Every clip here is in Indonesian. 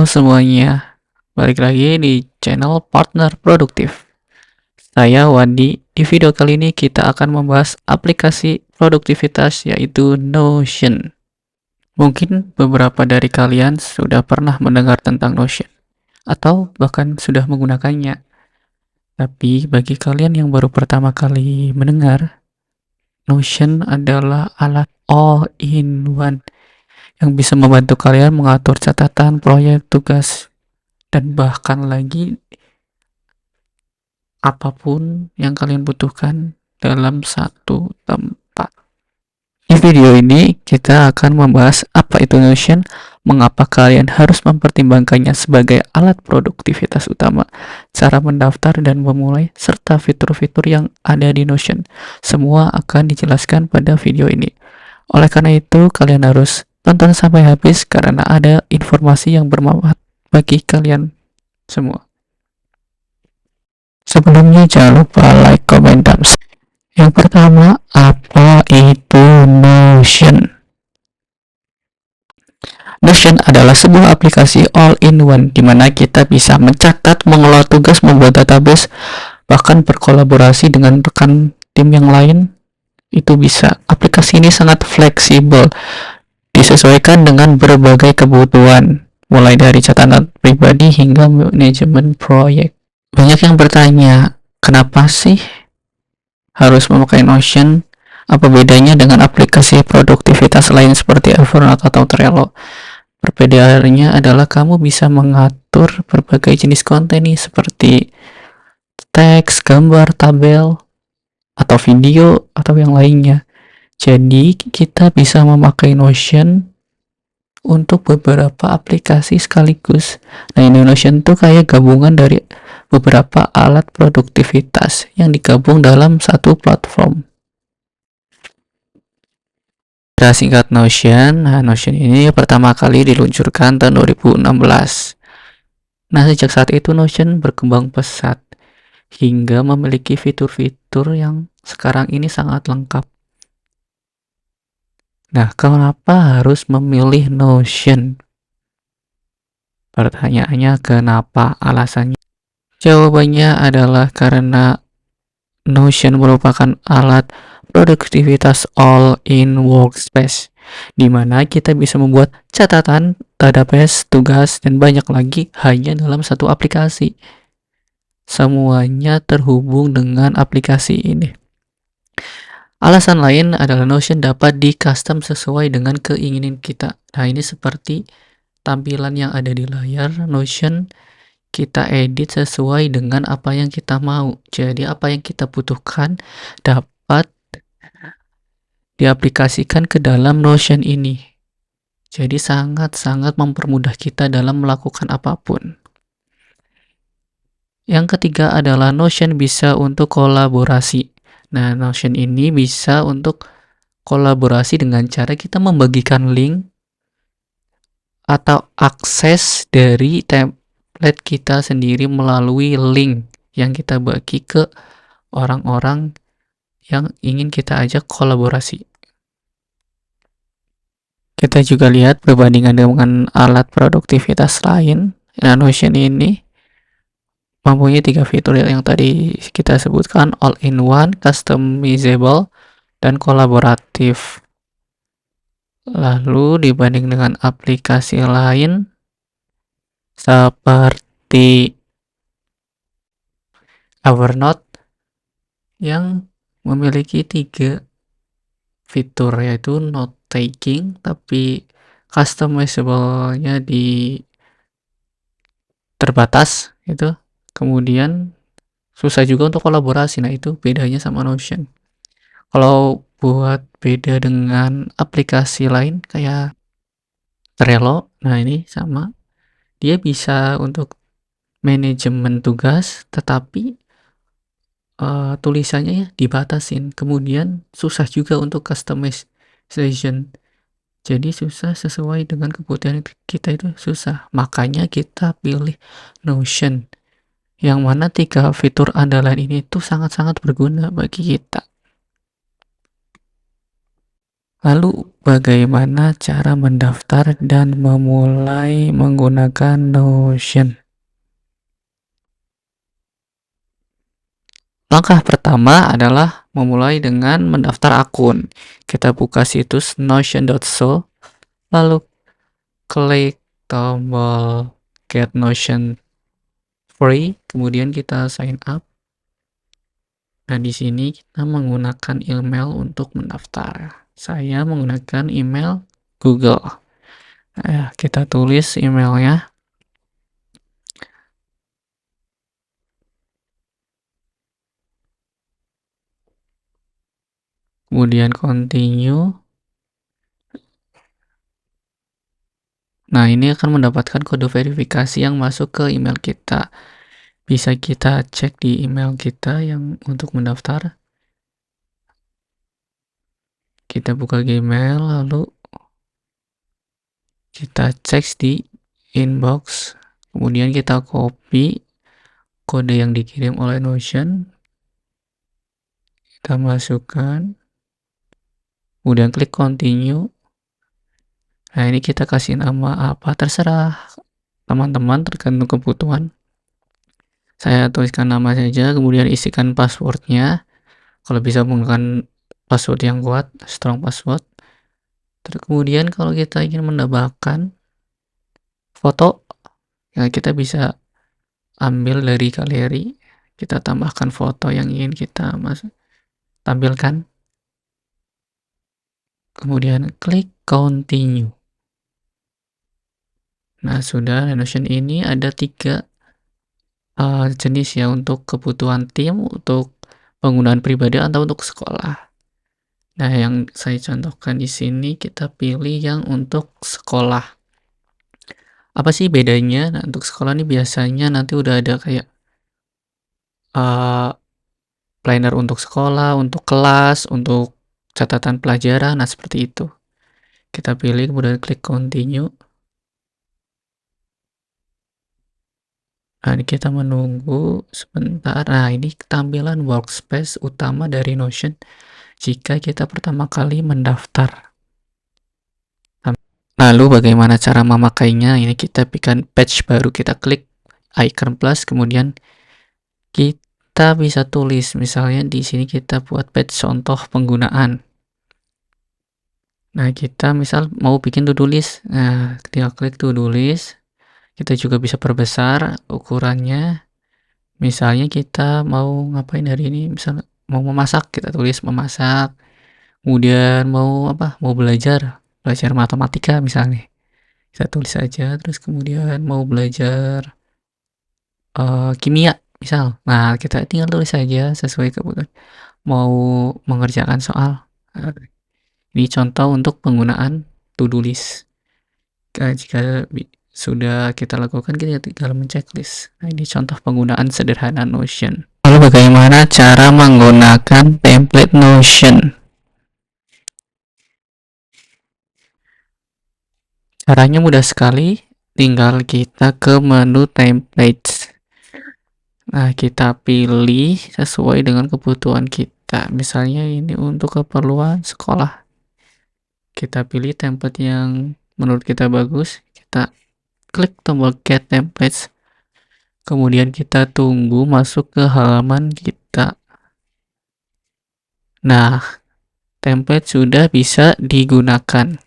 semuanya, balik lagi di channel Partner Produktif. Saya Wandi. Di video kali ini kita akan membahas aplikasi produktivitas yaitu Notion. Mungkin beberapa dari kalian sudah pernah mendengar tentang Notion atau bahkan sudah menggunakannya. Tapi bagi kalian yang baru pertama kali mendengar, Notion adalah alat all-in-one yang bisa membantu kalian mengatur catatan, proyek, tugas, dan bahkan lagi apapun yang kalian butuhkan dalam satu tempat. Di video ini kita akan membahas apa itu Notion, mengapa kalian harus mempertimbangkannya sebagai alat produktivitas utama, cara mendaftar dan memulai, serta fitur-fitur yang ada di Notion. Semua akan dijelaskan pada video ini. Oleh karena itu, kalian harus tonton sampai habis karena ada informasi yang bermanfaat bagi kalian semua. Sebelumnya jangan lupa like, comment, dan subscribe. Yang pertama, apa itu Notion? Notion adalah sebuah aplikasi all-in-one di mana kita bisa mencatat, mengelola tugas, membuat database, bahkan berkolaborasi dengan rekan tim yang lain. Itu bisa. Aplikasi ini sangat fleksibel, disesuaikan dengan berbagai kebutuhan, mulai dari catatan pribadi hingga manajemen proyek. Banyak yang bertanya, kenapa sih harus memakai Notion? Apa bedanya dengan aplikasi produktivitas lain seperti Evernote atau Trello? Perbedaannya adalah kamu bisa mengatur berbagai jenis konten nih, seperti teks, gambar, tabel, atau video, atau yang lainnya. Jadi kita bisa memakai Notion untuk beberapa aplikasi sekaligus. Nah, Notion tuh kayak gabungan dari beberapa alat produktivitas yang digabung dalam satu platform. Secara singkat Notion, Notion ini pertama kali diluncurkan tahun 2016. Nah, sejak saat itu Notion berkembang pesat hingga memiliki fitur-fitur yang sekarang ini sangat lengkap. Nah, kenapa harus memilih Notion? Pertanyaannya kenapa? Alasannya? Jawabannya adalah karena Notion merupakan alat produktivitas all-in workspace, di mana kita bisa membuat catatan, database, tugas, dan banyak lagi hanya dalam satu aplikasi. Semuanya terhubung dengan aplikasi ini. Alasan lain adalah Notion dapat di-custom sesuai dengan keinginan kita. Nah, ini seperti tampilan yang ada di layar Notion, kita edit sesuai dengan apa yang kita mau. Jadi apa yang kita butuhkan dapat diaplikasikan ke dalam Notion ini. Jadi sangat-sangat mempermudah kita dalam melakukan apapun. Yang ketiga adalah Notion bisa untuk kolaborasi. Nah, Notion ini bisa untuk kolaborasi dengan cara kita membagikan link atau akses dari template kita sendiri melalui link yang kita bagi ke orang-orang yang ingin kita ajak kolaborasi. Kita juga lihat perbandingan dengan alat produktivitas lain. Nah, Notion ini mempunyai 3 fitur yang tadi kita sebutkan: all-in-one, customizable, dan kolaboratif. Lalu dibanding dengan aplikasi lain seperti Evernote yang memiliki 3 fitur, yaitu note taking, tapi customizable-nya terbatas itu. Kemudian susah juga untuk kolaborasi. Nah, itu bedanya sama Notion. Kalau buat beda dengan aplikasi lain kayak Trello, nah ini sama. Dia bisa untuk manajemen tugas, tetapi tulisannya ya dibatasin. Kemudian susah juga untuk customization. Jadi susah sesuai dengan kebutuhan kita, itu susah. Makanya kita pilih Notion, yang mana 3 fitur andalan ini tuh sangat-sangat berguna bagi kita. Lalu bagaimana cara mendaftar dan memulai menggunakan Notion? Langkah pertama adalah memulai dengan mendaftar akun. Kita buka situs notion.so, lalu klik tombol Get Notion Free, kemudian kita sign up. Nah, di sini kita menggunakan email untuk mendaftar. Saya menggunakan email Google. Nah, kita tulis emailnya. Kemudian continue. Nah, ini akan mendapatkan kode verifikasi yang masuk ke email kita. Bisa kita cek di email kita yang untuk mendaftar. Kita buka Gmail, lalu kita cek di inbox. Kemudian kita copy kode yang dikirim oleh Notion. Kita masukkan. Kemudian klik continue. Nah, ini kita kasih nama apa, terserah teman-teman tergantung kebutuhan. Saya tuliskan nama saja, kemudian isikan passwordnya. Kalau bisa menggunakan password yang kuat, strong password. Terus kemudian kalau kita ingin menambahkan foto, ya kita bisa ambil dari galeri, kita tambahkan foto yang ingin kita tampilkan. Kemudian klik continue. Nah, sudah. Notion ini ada 3 jenis ya, untuk kebutuhan tim, untuk penggunaan pribadi, atau untuk sekolah. Nah, yang saya contohkan di sini kita pilih yang untuk sekolah. Apa sih bedanya? Nah, untuk sekolah nih biasanya nanti udah ada kayak planner untuk sekolah, untuk kelas, untuk catatan pelajaran. Nah, seperti itu. Kita pilih, kemudian klik continue. Nah, ini kita menunggu sebentar. Nah, ini tampilan workspace utama dari Notion jika kita pertama kali mendaftar. Lalu bagaimana cara memakainya? Ini kita bikin page baru, kita klik icon plus, kemudian kita bisa tulis. Misalnya di sini kita buat page contoh penggunaan. Nah, kita misal mau bikin to-do list. Nah, tinggal klik to-do list. Kita juga bisa perbesar ukurannya. Misalnya kita mau ngapain hari ini, misal mau memasak, kita tulis memasak. Kemudian mau apa? Mau belajar matematika misalnya. Kita tulis saja. Terus kemudian mau belajar kimia misal. Nah, kita tinggal tulis saja sesuai kebutuhan. Mau mengerjakan soal. Nah, ini contoh untuk penggunaan to-do list. Jika sudah kita lakukan, kita tinggal menceklis. Nah, ini contoh penggunaan sederhana Notion. Lalu bagaimana cara menggunakan template Notion? Caranya mudah sekali, tinggal kita ke menu templates. Nah, kita pilih sesuai dengan kebutuhan kita. Misalnya ini untuk keperluan sekolah. Kita pilih template yang menurut kita bagus. Kita klik tombol Get Templates. Kemudian kita tunggu masuk ke halaman kita. Nah, template sudah bisa digunakan.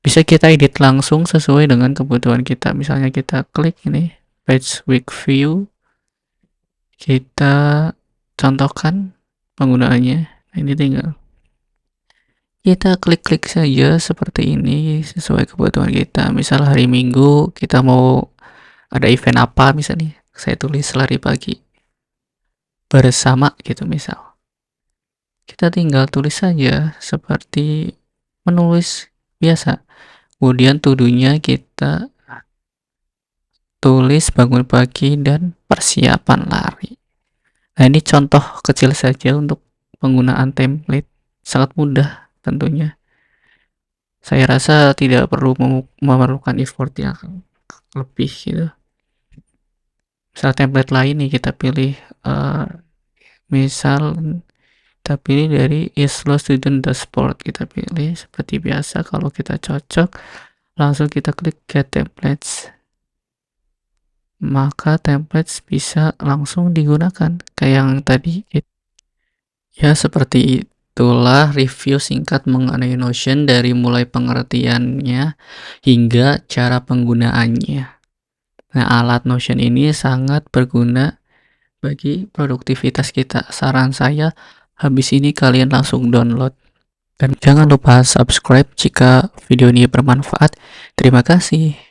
Bisa kita edit langsung sesuai dengan kebutuhan kita. Misalnya kita klik ini, Page Week View. Kita contohkan penggunaannya. Nah, ini tinggal kita klik-klik saja seperti ini sesuai kebutuhan kita. Misal hari Minggu kita mau ada event apa, misalnya saya tulis lari pagi bersama gitu misal. Kita tinggal tulis saja seperti menulis biasa. Kemudian to-do-nya kita tulis bangun pagi dan persiapan lari. Nah, ini contoh kecil saja untuk penggunaan template. Sangat mudah tentunya. Saya rasa tidak perlu memerlukan effort yang lebih gitu. Misal template lain nih kita pilih, misal kita pilih dari Islo Student Dashboard, kita pilih seperti biasa. Kalau kita cocok, langsung kita klik Get Templates, maka templates bisa langsung digunakan kayak yang tadi. Ya, seperti itulah review singkat mengenai Notion dari mulai pengertiannya hingga cara penggunaannya. Nah, alat Notion ini sangat berguna bagi produktivitas kita. Saran saya, habis ini kalian langsung download. Dan jangan lupa subscribe jika video ini bermanfaat. Terima kasih.